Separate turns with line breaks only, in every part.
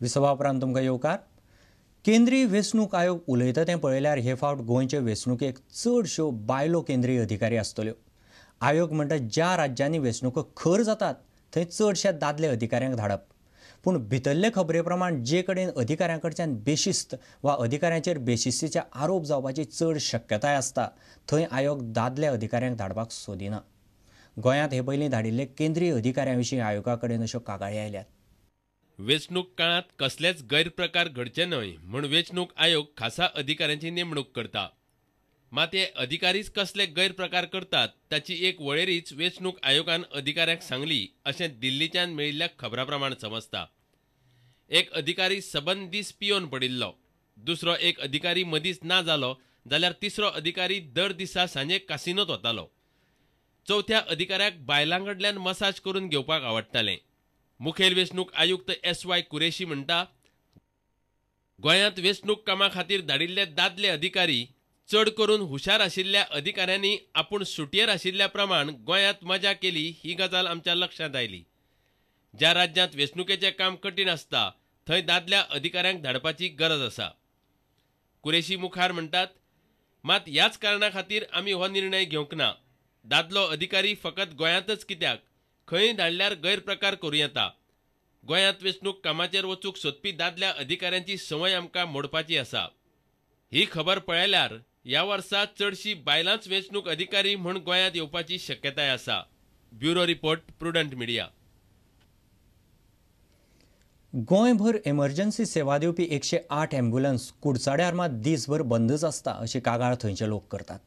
विसवा उपरांत तुमकां येवकार. केंद्रीय वेंचणूक आयोग उलयता तें पळयल्यार हे फावट गोंयचे वेंचणुकेक चडश्यो बायलो केंद्रीय अधिकारी आसतल्यो. आयोग म्हणटा ज्या राज्यांनी वेंचणुको खर जातात थंय चडशे दादले अधिकाऱ्यांक धाडप. पूण भितरले खबरे प्रमाण जे कडेन अधिकाऱ्यां कडच्यान बेशिस्त वा अधिकाऱ्यांचेर बेशिस्तीचे आरोप जावपाची चड शक्यताय आसता थंय आयोग दादले अधिकाऱ्यांक धाडपाक सोदिना. गोंयांत हे पयलीं धाडिल्ले केंद्रीय अधिकाऱ्यां विशीं आयोगा कडेन अश्यो कागाळी आयल्यात.
वेंचणूक काळात कसलेच गैरप्रकार घडचे न्हय म्हूण वेंचणूक आयोग खासा अधिकाऱ्यांची नेमणूक करता. मात हे अधिकारीच कसले गैरप्रकार करतात ताची एक वळेरीच वेंचणूक आयोगान अधिकाऱ्यांक सांगली अशें दिल्लीच्यान मेळिल्ल्या खबरां प्रमाण समजता. एक अधिकारी सबंद दीस पियोन पडिल्लो, दुसरो एक अधिकारी मदींच ना जालो जाल्यार तिसरो अधिकारी दर दिसा सांजे कासिनोत वतालो. चौथ्या अधिकाऱ्याक बायलां कडल्यान मसाज करून घेवपाक आवडटालें. मुखेल वेंचणूक आयुक्त SY कुरेशी म्हणटा, गोंयांत वेंचणूक कामा खातीर धाडिल्ले दादले अधिकारी चड करून हुशार आशिल्ल्या अधिकाऱ्यांनी आपूण सुटयेर आशिल्ल्या प्रमाण गोंयांत मजा केली ही गजाल आमच्या लक्षांत आयली. ज्या राज्यांत वेंचणुकेचें काम कठीण आसता थंय दादल्या अधिकाऱ्यांक धाडपाची गरज आसा. कुरेशी मुखार म्हणटात, मात ह्याच कारणां खातीर आमी हो निर्णय घेवंक ना. दादलो अधिकारी फकत गोंयांतच कित्याक, खंय धाडल्यार गैरप्रकार करूं येता. गोंयांत वेंचणूक कामाचेर वचूंक सोदपी दादल्या अधिकाऱ्यांची संवय आमकां मोडपाची आसा. ही खबर पळयल्यार ह्या वर्सा चडशी बायलांच वेंचणूक अधिकारी म्हूण गोंयांत येवपाची शक्यताय आसा. Bureau report, prudent media.
गोंयभर एमर्जन्सी सेवा दिवपी 108 अँब्युलन्स कुडचड्यार मात दीसभर बंदच आसता अशी कागाळ थंयचे लोक करतात.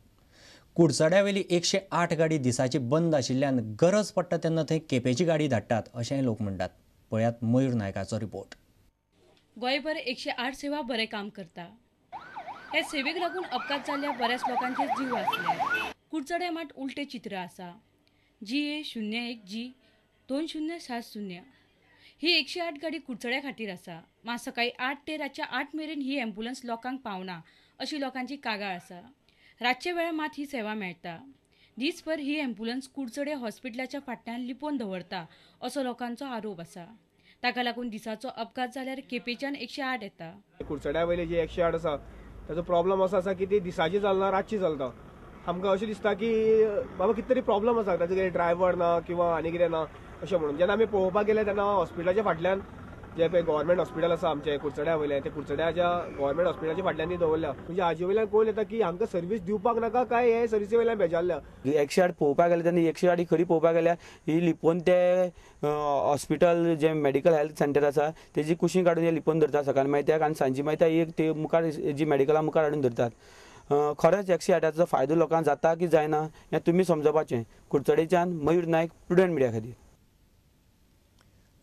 कुडचड्यावेली 108 गाडी दिसाची बंद आशिल्ल्यान गरज पडटा तेन्ना थंय केपेची गाडी धाडटात अशेंय लोक म्हणटात. पळयात मयूर नायकाचो रिपोर्ट.
गोंयभर 108 सेवा बरें काम करता. हे सेवेक लागून अपघात जाल्ल्या बऱ्याच लोकांचे जीव वाचले. कुडचड्या मात उलटे चित्र आसा. GA01G 2070 ही 108 गाडी कुडचड्या खातीर आसा. मात सकाळी 8 ते रातच्या 8 मेरेन ही अँब्युलन्स लोकांक पावना अशी लोकांची कागाळ आसा. रातचे वेळार मात ही सेवा मेळटा. दीसभर ही अँब्युलन्स कुडचड्या हॉस्पिटलाच्या फाटल्यान लिपोवन दवरता असो लोकांचो आरोप आसा. ताका लागून दिसाचो अपघात जाल्यार केपेच्यान 108 येता.
कुडचड्या वयली जी 108 आसा ताचो प्रॉब्लम असो आसा की ती दिसाची चलना, रातची चलता. आमकां अशें दिसता की बाबा कितें तरी प्रॉब्लम आसा, ताचो कितें ड्रायव्हर ना किंवा आनी कितें ना अशें म्हणून. जेन्ना आमी पळोवपाक गेले तेन्ना हॉस्पिटलाच्या फाटल्यान जे पळय गव्हर्मेंट हॉस्पिटल आसा आमचे कुडचड्या वयलें, ते कुडचड्याच्या गव्हर्मेंट हॉस्पिटलाच्या फाटल्यान ती दवरल्या. म्हणजे हाजे वयल्यान कोण येता की हांकां सर्वीस दिवपाक नाका काय हे सर्विसी वयल्यान बेजारल्या.
108 पळोवपाक गेले तेन्ना 108 खरी पळोवपाक गेल्यार ही लिपोवन ते हॉस्पिटल जे मेडिकल हेल्थ सेंटर आसा तेजी कुशीं काडून हे लिपोवन धरता सकाळी मागीर आनी सांजी मागीर एक ते मुखार जी मेडिकला मुखार हाडून धरतात. खरेंच 108 फायदो लोकांक जाता की जायना हें तुमी समजपाचें. कुडचडेच्यान मयूर नायक, प्रुडंट मिडिया खातीर.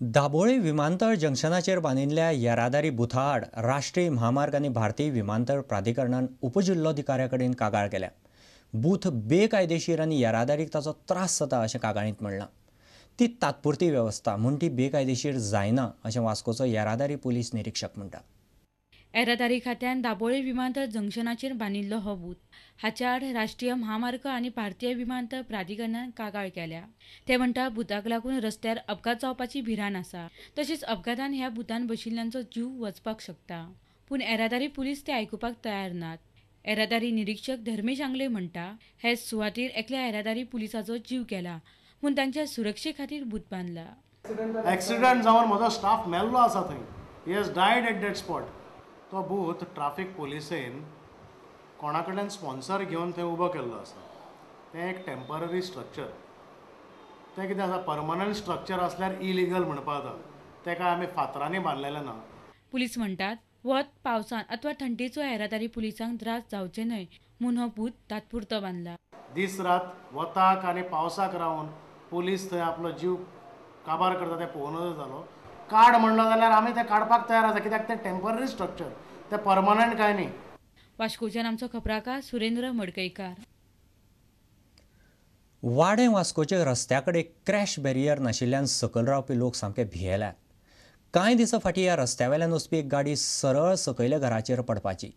दाबोळे विमानतळ जंक्शनाचेर बांदिल्ल्या येरादारी बुथा आड राष्ट्रीय महामार्ग आनी भारतीय विमानतळ प्राधिकरणान उपजिल्लोधिकाऱ्या कडेन कागाळ केल्या. बूथ बेकायदेशीर आनी येरादारीक ताचो त्रास जाता अशें कागाळींत म्हणलां. ती तात्पुरती वेवस्था म्हूण ती बेकायदेशीर जायना अशें वास्कोचो येरादारी पुलीस निरीक्षक म्हणटा.
येरादारी खात्यान दाबोळे विमानतळ जंक्शनाचेर बांदिल्लो हो बूथ हाच्या आड राष्ट्रीय महामार्ग आनी भारतीय विमानतळ प्राधिकरणान कागाळ केल्या. ते म्हणटा बुथाक लागून रस्त्यार अपघात जावपाची भिरांत आसा. तशेंच अपघातान ह्या बुथान बशिल्ल्यांचो जीव वचपाक शकता. पूण येरादारी पुलीस ते आयकुपाक तयार नात. येरादारी निरीक्षक धर्मेश आंगले म्हणटा हे सुवातेर एकल्या येरादारी पुलिसाचो जीव गेला म्हूण तांच्या सुरक्षे खातीर बूथ बांदला.
एक्सिडेंट जावन म्हजो स्टाफ मेल्लो आसा थंय. He has died at that spot. तो बूथ ट्राफीक पुलिसेन कोणा कडल्यान स्पॉन्सर घेवन थंय उबो केल्लो आसा. तें एक टेम्पररी स्ट्रक्चर. तें कितें आसा, परमनंट स्ट्रक्चर आसल्यार इलिगल म्हणपा जाता. तेका आमी फातरांनी बांदलेलें ना.
पुलीस म्हणटात वत पावसान अथवा थंडेचो येरादारी पुलिसांक त्रास जावचे न्हय म्हूण हो बूथ तात्पुरतो बांदला.
दीस रात वताक आनी पावसाक रावन पुलीस थंय आपलो जीव काबार करता तें पळोवनूच जालो. काड म्हणलो जाल्यार आमी तें काडपाक तयार आसा, कित्याक तें टेम्पररी स्ट्रक्चर, तें परमनंट काय न्ही.
वास्कोच्यान आमचो खबराकार सुरेंद्र मडकयकार.
वाडें वास्कोचे रस्त्याकडे क्रॅश बॅरियर नाशिल्ल्यान सकयल रावपी लोक सामके भियेल्यात. कांय दिसां फाटीं ह्या रस्त्यावेल्यान वचपी एक गाडी सरळ सकयल्या घराचेर पडपाची.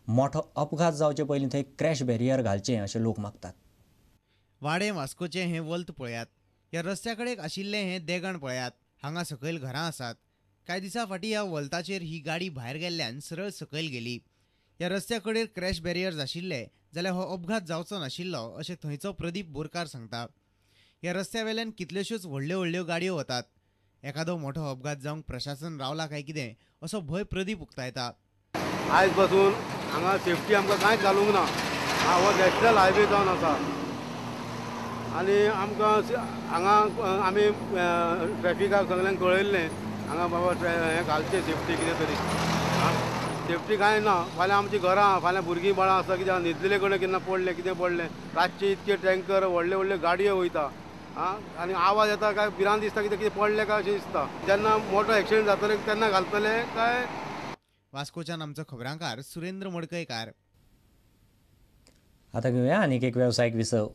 मोठो अपघात जावचे पयलीं थंय क्रॅश बॅरियर घालचें अशें लोक मागतात.
वाडें वास्कोचें हें वल्त पळयात. ह्या रस्त्या कडेन आशिल्लें हें देगण पळयात. हांगा सकयल घरां आसात. कांय दिसा फाटीं ह्या वॉल्ताचेर ही गाडी भायर गेल्ल्यान सरळ सकयल गेली. ह्या रस्त्या कडेर क्रॅश बॅरियर्स आशिल्ले जाल्यार हो अपघात जावचो नाशिल्लो अशें थंयचो प्रदीप बोरकार सांगता. ह्या रस्त्या वेल्यान कितल्योश्योच व्हडल्यो व्हडल्यो गाडयो वतात. एखादो मोठो अपघात जावंक प्रशासन रावला काय कितें असो भंय प्रदीप उक्तायता.
आयज पासून हांगा सेफ्टी आमकां कांयच घालूंक ना. हो नॅशनल हायवे जावन आसा आनी आमकां हांगा आमी ट्रॅफिकाक सगळ्यांक कळयल्लें हांगा बाबा हें घालचें सेफ्टी कितें तरी. सेफ्टी कांय ना. फाल्यां आमचीं घरां, फाल्यां भुरगीं बाळां आसा कित्याक न्हिदलेले कडेन केन्ना पडलें कितें पडलें. रातचे इतके टँकर व्हडले व्हडले गाडयो वयता आनी आवाज येता काय भिरांत दिसता कितें कितें पडलें काय अशें दिसता. जेन्ना मोठो एक्सिडेंट जातले तेन्ना घालतले काय.
वास्कोच्यान आमचो खबरांकार सुरेंद्र मडकयकार.
आता घेऊया आणीक एक व्यावसायिक विसव.